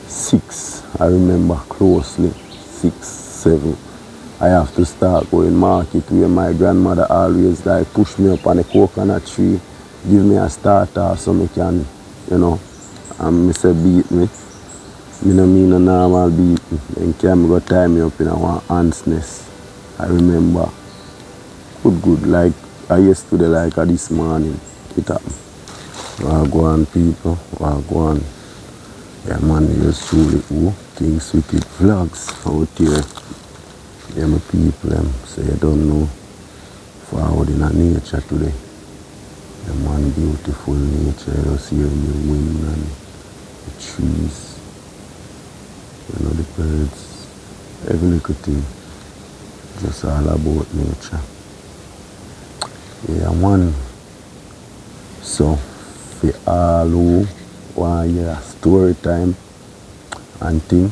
6, I remember closely, 6, 7. I have to start going market where my grandmother always like push me up on a coconut tree, give me a starter so me can, and me say beat me. Me no mean a normal beating. Then can me go tie me up in one ant's nest. I remember. Good, like yesterday, like this morning, it happened. Wagwan people, wagwan. Yeah man, just truly things wicked vlogs out here. Yeah, my people, so you don't know forward in nature today. Yeah man, beautiful nature, you just hear the wind and the trees. The birds, every little thing, just all about nature. Yeah, man. So, for all who want to hear story time and thing,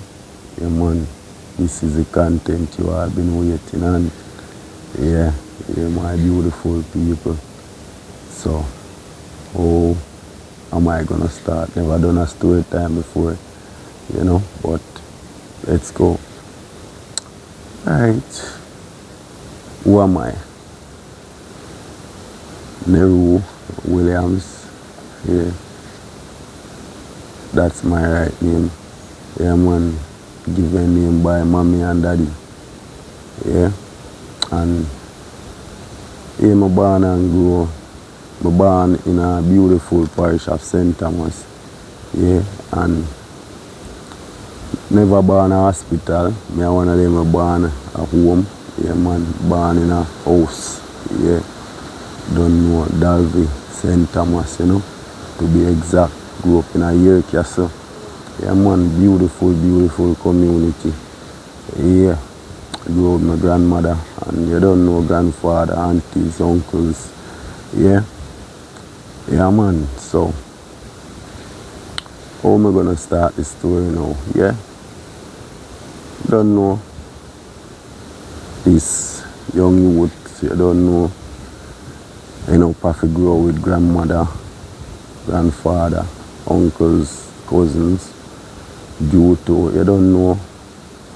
yeah, man, this is the content you all been waiting on. Yeah, my beautiful people. So, how am I gonna start? Never done a story time before, but let's go. Alright. Who am I? Nehru Williams. Yeah. That's my right name. Yeah man. Given name by mommy and daddy. Yeah. And yeah, I'm born and grew. I'm born in a beautiful parish of St. Thomas. Yeah. And never born in a hospital. Me one of them born at home. Yeah man, born in a house. Yeah. Don't know Dalvey, St. Thomas, to be exact. Grew up in a year castle. Yeah man, beautiful community. Yeah. Grew up with my grandmother and you don't know grandfather, aunties, uncles. Yeah. Yeah man, so how am I gonna start this story now? Yeah. Don't know this young youth, you don't know, Pafi grow with grandmother, grandfather, uncles, cousins, due to, you don't know,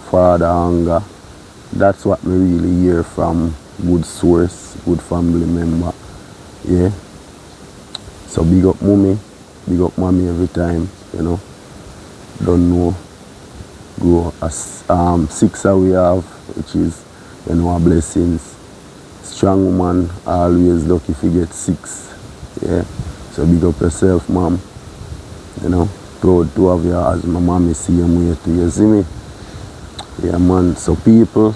father anger. That's what me really hear from good source, good family member. Yeah. So big up mommy, big up mommy every time, Don't know. Grow as 6 we have, which is our blessings. Strong woman, always lucky if you get 6. Yeah. So big up yourself, mom. Proud to have you as my mommy see him way too. You see me? Yeah man. So people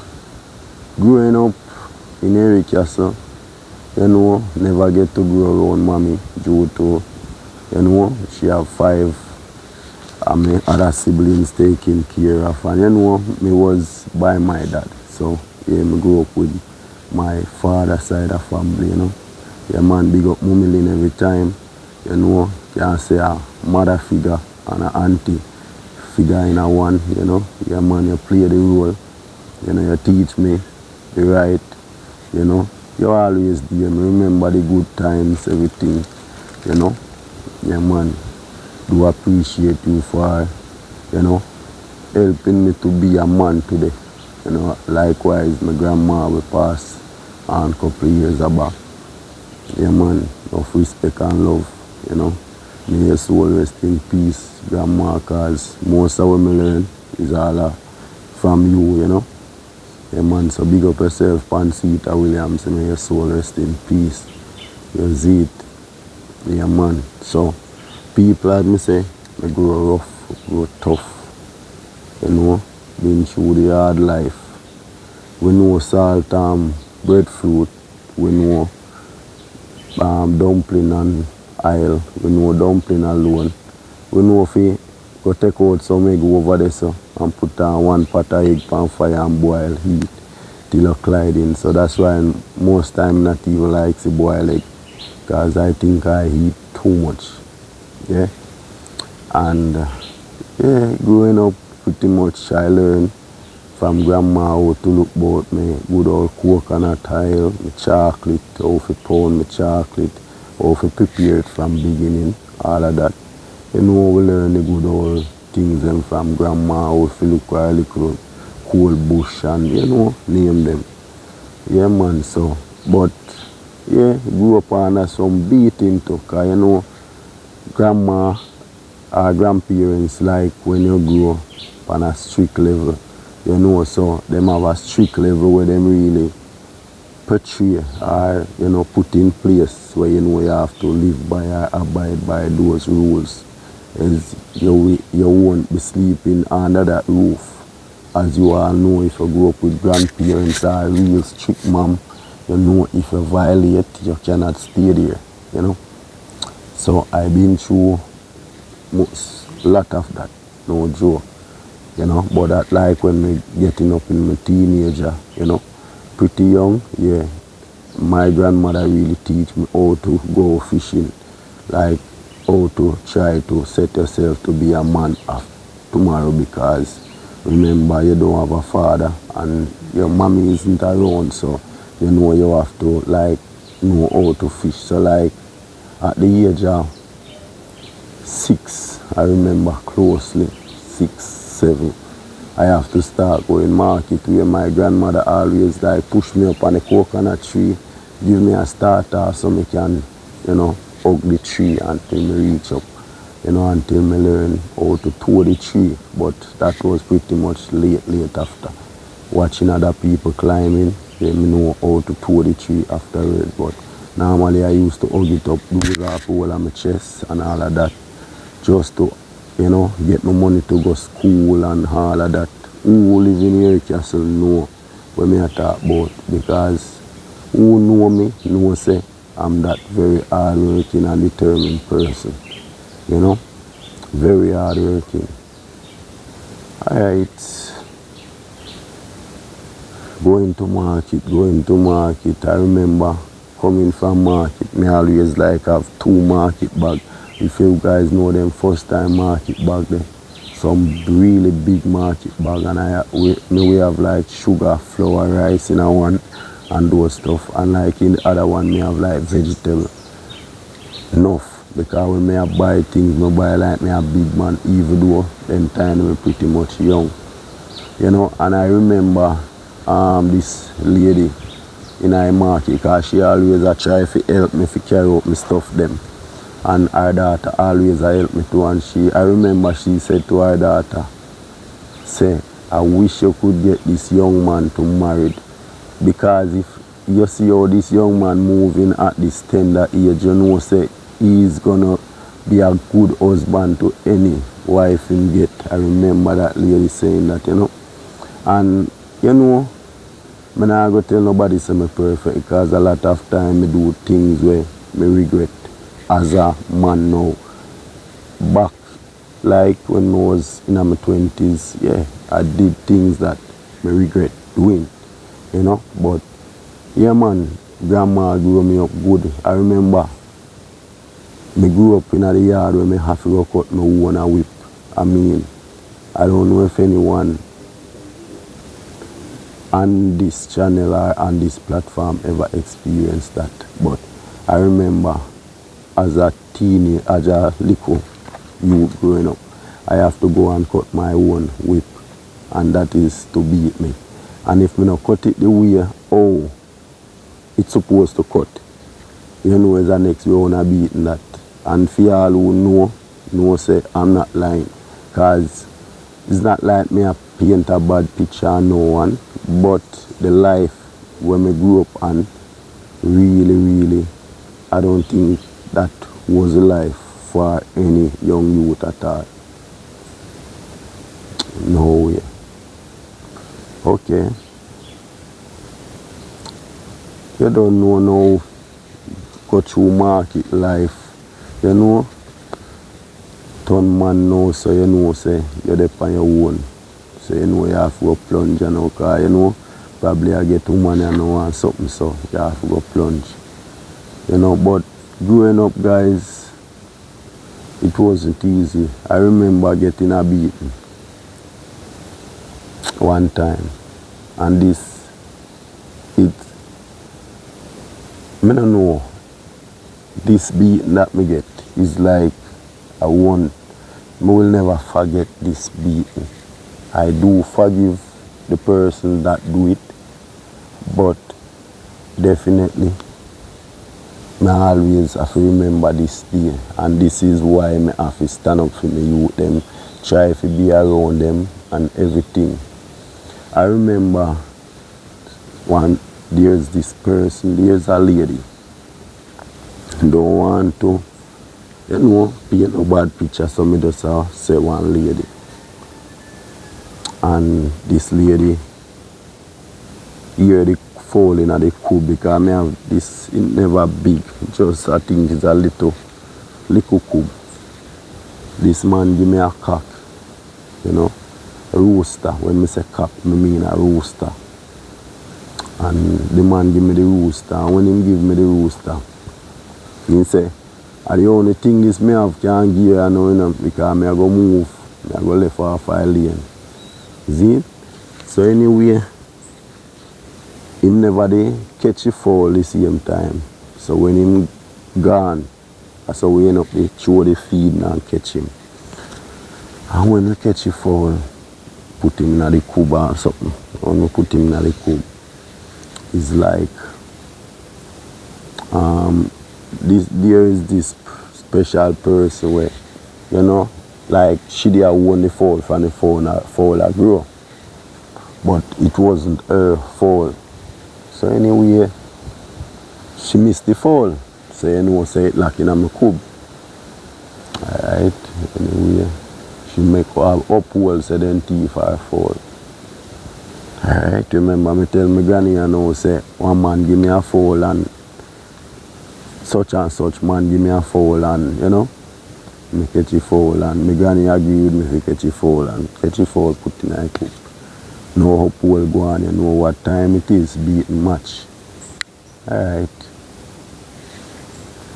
growing up in Eric Castle, never get to grow around mommy due to, she have 5 and my other siblings taking care of, and me was by my dad. So yeah, me grew up with my father side of family, Yeah man, big up mommy Lynn every time, can say a mother figure and an auntie figure in a one, Yeah man, you play the role, you teach me the right, you always there, me remember the good times, everything, Yeah man. Do appreciate you for, helping me to be a man today. Likewise, my grandma will pass on a couple of years back. Yeah, man, of respect and love, May your soul rest in peace, grandma, because most of what I learn is all from you, Yeah, man, so big up yourself, Pansita Williams, may your soul rest in peace. You see it. Yeah, man, so people like me say, I grow rough, grow tough, been through the hard life. We know salt and breadfruit, we know dumpling and oil, we know dumpling alone. We know if we go take out some egg over there and put on 1 pot of egg pan fire and boil, heat till you glide in. So that's why most time not even like to boil egg, because I think I eat too much. Yeah, and growing up pretty much I learned from grandma how to look about me good old coconut oil, my chocolate, how to pound my chocolate, how to prepare it from beginning, all of that. We learn the good old things them from grandma, or if you look for a little cool bush and, you know, name them. Yeah, man, so, but, yeah, grew up under some beating too, because, you know, grandma or grandparents, like, when you grow up on a strict level, you know, so them have a strict level where them really portray or, you know, put in place where, you know, you have to live by or abide by those rules. As you won't be sleeping under that roof. As you all know, if you grow up with grandparents or a real strict mom, you know if you violate, you cannot stay there, you know. So I've been through a lot of that, no joke, you know. But that, like when me getting up in my teenager, you know, pretty young, yeah, my grandmother really teach me how to go fishing, like how to try to set yourself to be a man of tomorrow, because remember you don't have a father and your mommy isn't around, so you know you have to like know how to fish. So like at the age of 6, I remember closely, 6, 7, I have to start going market where my grandmother always like push me up on a coconut tree, give me a starter so me can, you know, hug the tree until me reach up, you know, until me learn how to tow the tree. But that was pretty much late after. Watching other people climbing, then me know how to tow the tree afterwards. But normally I used to hug it up, bruise off all of my chest and all of that, just to, you know, get my money to go school and all of that. Who live in here castle know what me I talk about, because who know me know say I'm that very hard-working and determined person, you know, very hard-working. Alright, going to market. I remember coming from market, me always like have 2 market bag. If you guys know them first time market bag there, some really big market bag, and we have like sugar, flour, rice in a one and those stuff, and like in the other one me have like vegetable enough, because when me I buy things, me buy like me a big man, even though them time me pretty much young, you know. And I remember this lady in our market, because she always a try to help me to carry out my stuff them, and her daughter always a help me too. And I remember she said to her daughter, say, I wish you could get this young man to married, because if you see how this young man moving at this tender age, you know say he's gonna be a good husband to any wife him get. I remember that lady saying that, you know. And you know, I'm not going to tell nobody say I'm perfect, because a lot of time I do things where I regret as a man now. Back like when I was in my 20s, yeah, I did things that I regret doing, you know. But yeah, man, grandma grew me up good. I remember me grew up in the yard where me have to go cut my own a whip. I mean, I don't know if anyone on this channel or on this platform ever experienced that, but I remember as a teenager, as a little youth growing up, I have to go and cut my own whip, and that is to beat me. And if me not cut it the way oh it's supposed to cut, you know, is the next round of beating that. And for all who know say I'm not lying, because it's not like me I paint a bad picture on no one, but the life when I grew up on, really, I don't think that was a life for any young youth at all. No way. Okay. You don't know now, go through market life, you know, turn man now, so you know say you're there on your own. So you know you have to go plunge, you know, because you know probably I get woman and know and something, so you have to go plunge. You know, but growing up, guys, it wasn't easy. I remember getting a beating one time, and I don't know, this beating that me get is like a one I will never forget this beating. I do forgive the person that do it, but definitely I always have to remember this day, and this is why I have to stand up for my youth, them, try to be around them and everything. I remember there's this person, there's a lady, don't want to, paint no bad picture, so I just say one lady. And this lady, hear the falling at the cube because I have this, it never big, just I think it's a little cube. This man give me a cock, a rooster. When I say cock, I mean a rooster. And the man give me the rooster, and when he give me the rooster, he say, the only thing this me have can give you, because I go move, I go left off a lane. See? So anyway, him never dey catch a fall the same time. So when him gone, that's how we end up they throw the feed and catch him. And when we catch a fall, put him in the cube or something. When we put him in the cube, it's like there is this special person where, like she did won the fall from the fall I grew. But it wasn't her fall. So anyway, she missed the fall. So say it like in a cube. Alright, anyway, she make her upward so then teeth her fall. Alright, remember me tell my granny say one man give me a fall and such man give me a fall and me catch a fall and my granny agree with me to catch a fall and catch a fall put in a coop. Know how pool go on, you know what time it is, beating match. Alright.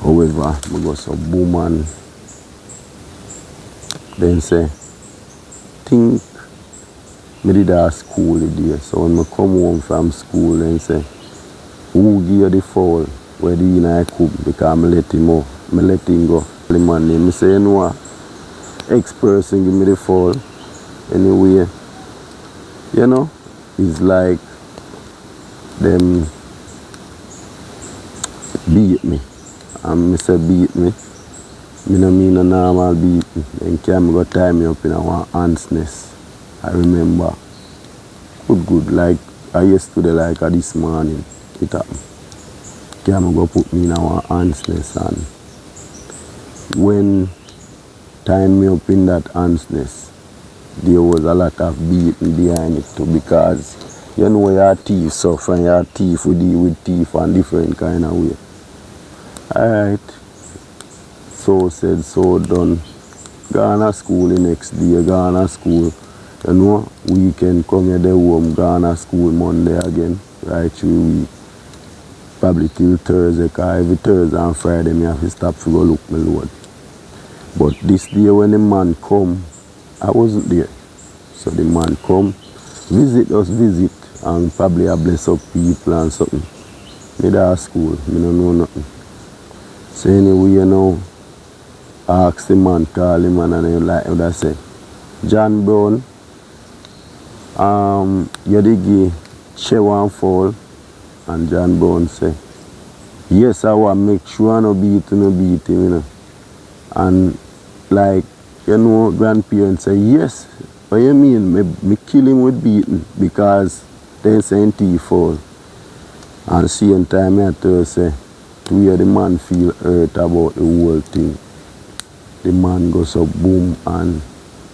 However, I go so boom and then say, think me did a school the day. So when I come home from school then say, who give you the fall where the in I cook because I let him go. I let him go. The man name, I say, you know what? Ex-person give me the fall. Anyway, it's like them beat me. And I say beat me. I don't mean a normal beating. Then can go tie me up in a ant's nest. I remember. Good. Like I yesterday, like this morning, it happened. Can go put me in a ant's nest, and when tie me up in that ant's nest, there was a lot of beating behind it too, because your teeth suffer and your teeth we deal with teeth and different kind of way. Alright. So said, so done. Gone to school the next day, gone to school. Weekend come here, they home, gone to school Monday again, right through week. Probably till Thursday, because every Thursday and Friday I have to stop to go look my load. But this day when the man come, I wasn't there. So the man come, visit, and probably I bless up people and something. Me there at school, me don't know nothing. So anyway, ask the man, call him, and I like what I say. John Brown, you did give chair one fall, and John Brown say, yes, I want to make sure I no beat him, And like, grandparents say, yes, what you mean? Me kill him with beating because then saying he fall. And at the same time, I have to say, to hear the man feel hurt about the whole thing. The man goes up boom and,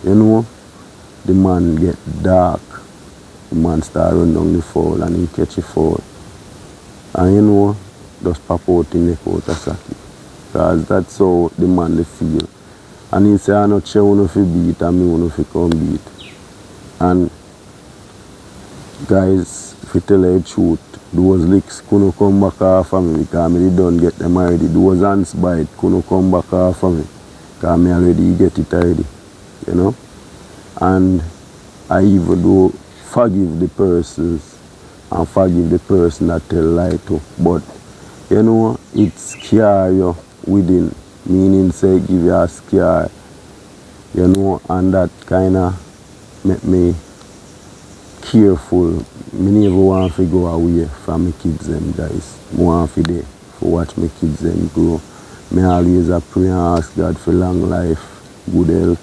the man get dark. The man start run down the fall and he catch a fall. And just pop out in the coat of sake. Because that's how the man they feel. And he say, I'm not sure when you beat and me when you come beat. And guys, if you tell you the truth, those licks couldn't come back off of me because I don't get them already. Those hands bite couldn't come back off of me because I already get it already. And I even do forgive the persons and forgive the person that tell lie to. But it scare you within. Meaning say give you a scare. you know, and that kind of make me careful. Me never want to go away from my kids them, guys. I want to there for watch my kids them grow. Me always a pray and ask God for long life, good health,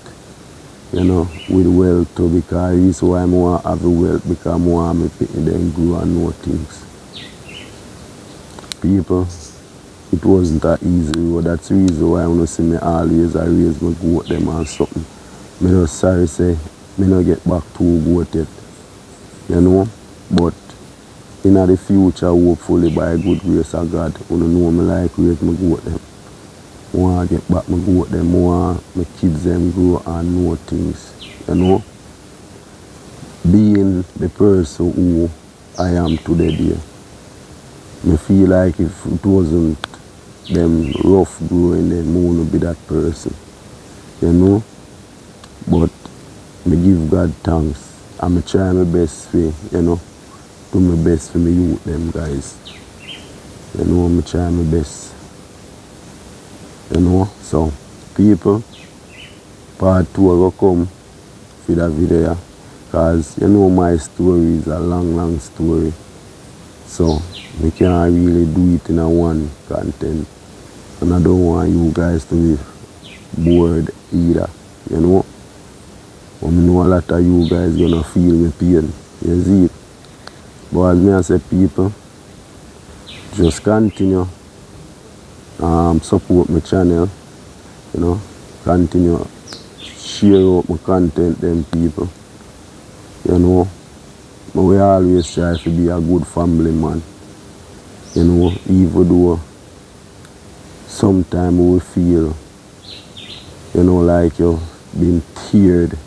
you know, with wealth too, because the reason why I want to have the wealth, because I want my people them grow and know things. People, it wasn't that easy road. That's the reason why when you see me always I raise my goat them and something. Me not sorry say me not get back to goat yet. You know? But in the future, hopefully by good grace of God, you know me like raise my goat them. I want to get back my goat them. I want my kids them grow and know things. You know? Being the person who I am today dear. I feel like if it wasn't them rough growing, then I wouldn't be that person. You know? But I give God thanks. I'm trying my best for, you know, do my best for my youth them guys. You know, I'm trying my best. You know, so people, part 2 will come for that video, because you know my story is a long story. So we can't really do it in a one content. And I don't want you guys to be bored either, you know. But I know a lot of you guys gonna feel my pain. You see it? But as me I say, people, just continue support my channel, you know, continue share out my content them people. You know. But we always try to be a good family man. You know, even though sometimes we feel, you know, like you've been teared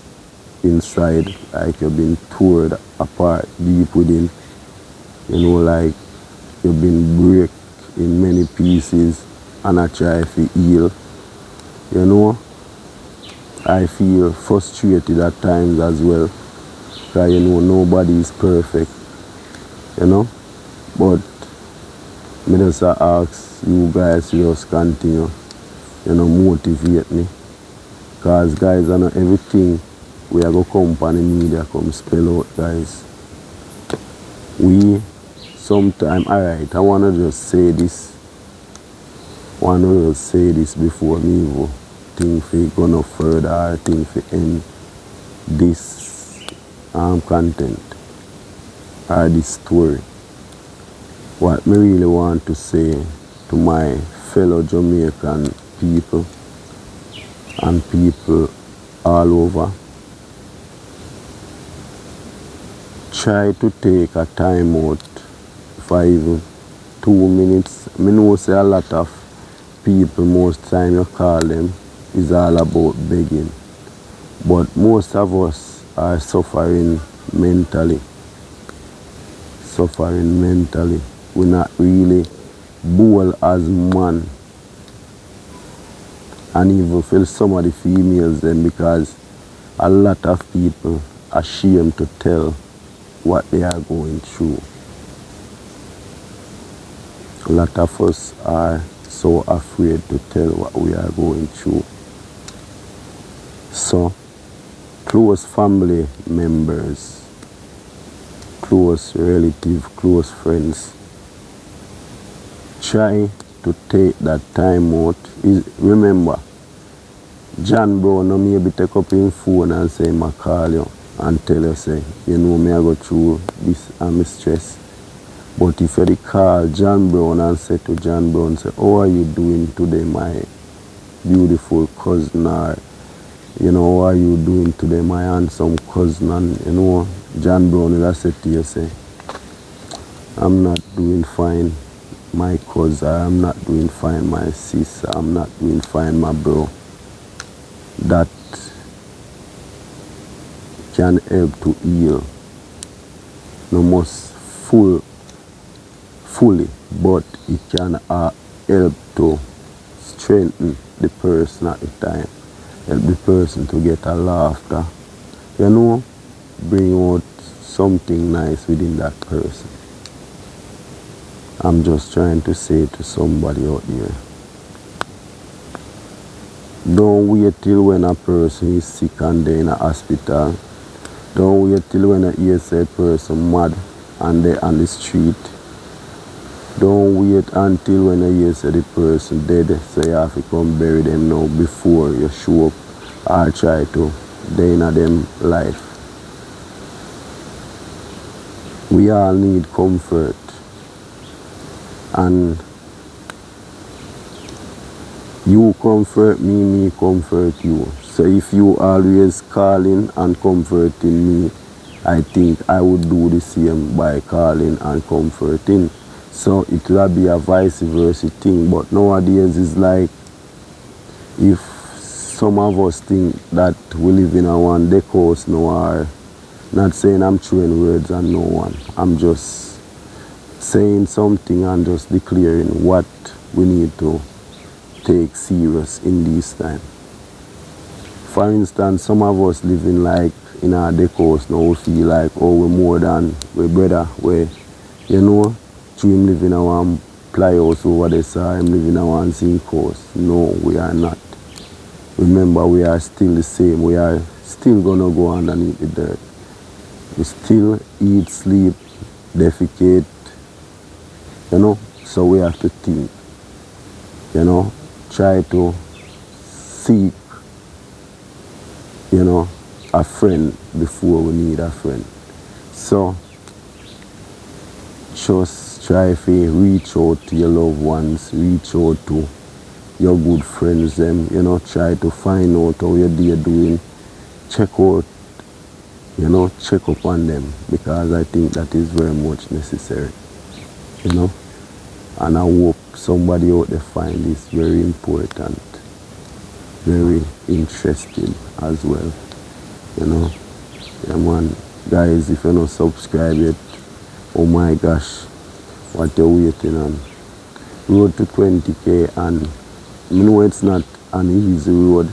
inside, like you've been torn apart deep within, you know, like you've been break in many pieces and I try to heal. You know, I feel frustrated at times as well, because you know nobody is perfect, you know, but I just ask you guys to just continue, you know, motivate me, because guys, I know everything we are going to come on the media come spell out, guys. We sometimes, alright, I want to just say this. Before me even think for go no further or think for end this content or this story. What me really want to say to my fellow Jamaican people and people all over, try to take a time out for even 2 minutes. I know say a lot of people, most time you call them, is all about begging. But most of us are suffering mentally. We're not really bold as man. And even for some of the females then, because a lot of people are ashamed to tell what they are going through. A lot of us are so afraid to tell what we are going through. So, close family members, close relatives, close friends, try to take that time out. Remember, John Brown no maybe take up his phone and say, I call you and tell you, say, you know me I go through this and my stress. But if you call John Brown and say to John Brown, say, how are you doing today, my beautiful cousin? Or, you know, how are you doing today, my handsome cousin? And, you know, John Brown will say to you, say, I'm not doing fine, my cousin. I'm not doing fine, my sister. I'm not doing fine, my bro. That can help to heal. No most fully, but it can help to strengthen the person at the time, help the person to get a laughter, you know, bring out something nice within that person. I'm just trying to say to somebody out there, Don't wait till when a person is sick and they're in a hospital. Don't wait till when a ESA person mad and they're on the street. Don't wait until when you say the person dead, so you have to come bury them now before you show up or try to day in them life. We all need comfort, and you comfort me, me comfort you. So if you always calling and comforting me, I think I would do the same by calling and comforting. So it will be a vice versa thing. But nowadays it's like, if some of us think that we live in a one decos no are, not saying I'm throwing words at no one. I'm just saying something and just declaring what we need to take serious in this time. For instance, some of us living like in our decos now, we feel like, oh, we're more than we brother, we, you know, to him living in one plyhouse over there, so him living in one zinc house. No, we are not. Remember, we are still the same. We are still gonna go underneath the dirt. We still eat, sleep, defecate, you know, so we have to think, you know, try to seek, you know, a friend before we need a friend. So just try to reach out to your loved ones, reach out to your good friends, them, you know, try to find out how your day doing, check out, you know, check up on them, because I think that is very much necessary, you know, and I hope somebody out there find this very important, very interesting as well, you know. Yeah, man, guys, if you're not subscribed yet, oh my gosh, what you're waiting on? Road to 20K, and you know it's not an easy road,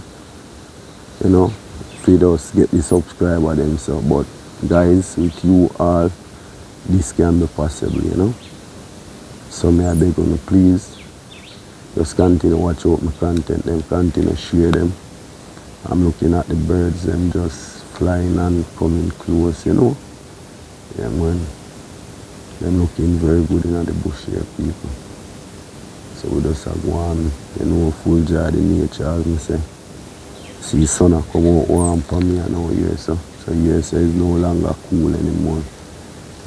you know, for us get the subscriber them. So, but guys, with you all, this can be possible, you know. So may I beg you, please, just continue watch out my content, them continue share them. I'm looking at the birds, them just flying and coming close, you know. Yeah, man. Them looking very good in the bush here, people. So we just have one, you know, full joy of the nature, as I say. See sun come out warm for me and now here, so here so it's no longer cool anymore.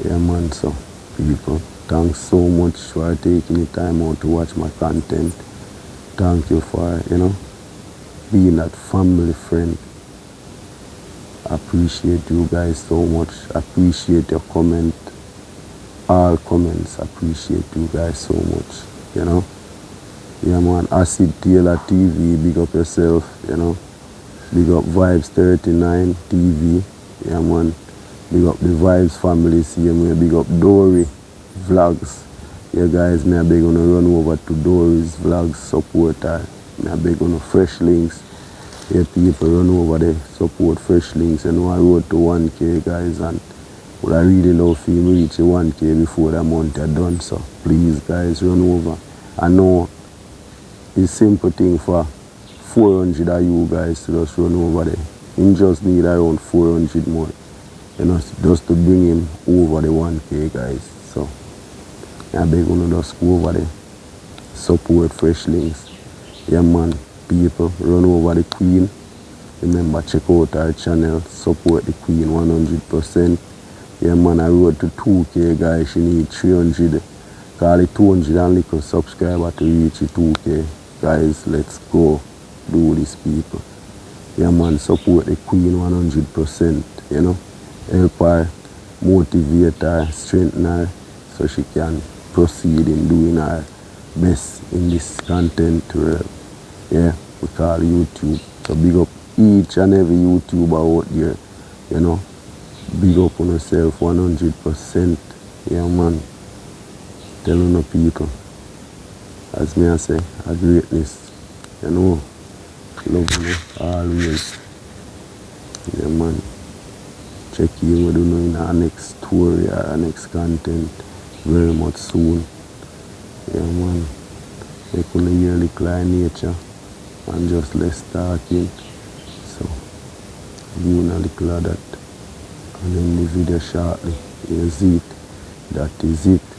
Yeah, man, so people, thanks so much for taking the time out to watch my content. Thank you for, you know, being that family friend. I appreciate you guys so much. I appreciate your comment. All comments, I appreciate you guys so much, you know. Yeah, man, Acid Taylor TV, big up yourself, you know. Big up Vibes 39 TV, yeah, man. Big up the Vibes family, see me. Big up Dory Vlogs. Yeah, guys, me I beg you to run over to Dory's Vlogs, support her. Me I beg you to Fresh Links. Yeah, people run over there, support Fresh Links. You know, I road to 1K, guys, and would I really love for him reach 1K before the month are done. So please, guys, run over. I know it's simple thing for 400 of you guys to just run over there. He just need around 400 more, you know, just to bring him over the 1K, guys. So I beg you to just go over there, support Fresh Links. Yeah, man, people, run over the Queen. Remember, check out our channel, support the Queen 100%. Yeah, man, I rode to 2K, guys. She need 300. Call it 200 and little subscriber to reach the 2K. Guys, let's go do this, people. Yeah, man, support the Queen 100%, you know. Help her, motivate her, strengthen her, so she can proceed in doing her best in this content world. Yeah, we call YouTube. So big up each and every YouTuber out there, you know. Big up on yourself 100%. Yeah, man. Tell on the people. As me I say, a greatness. You know, love you always. Yeah, man. Check in what we do in our next story or our next content very much soon. Yeah, man. Make on the yearly climb nature. and just less talking. So viewing a little of that and then the video shortly. Here's it. That is it.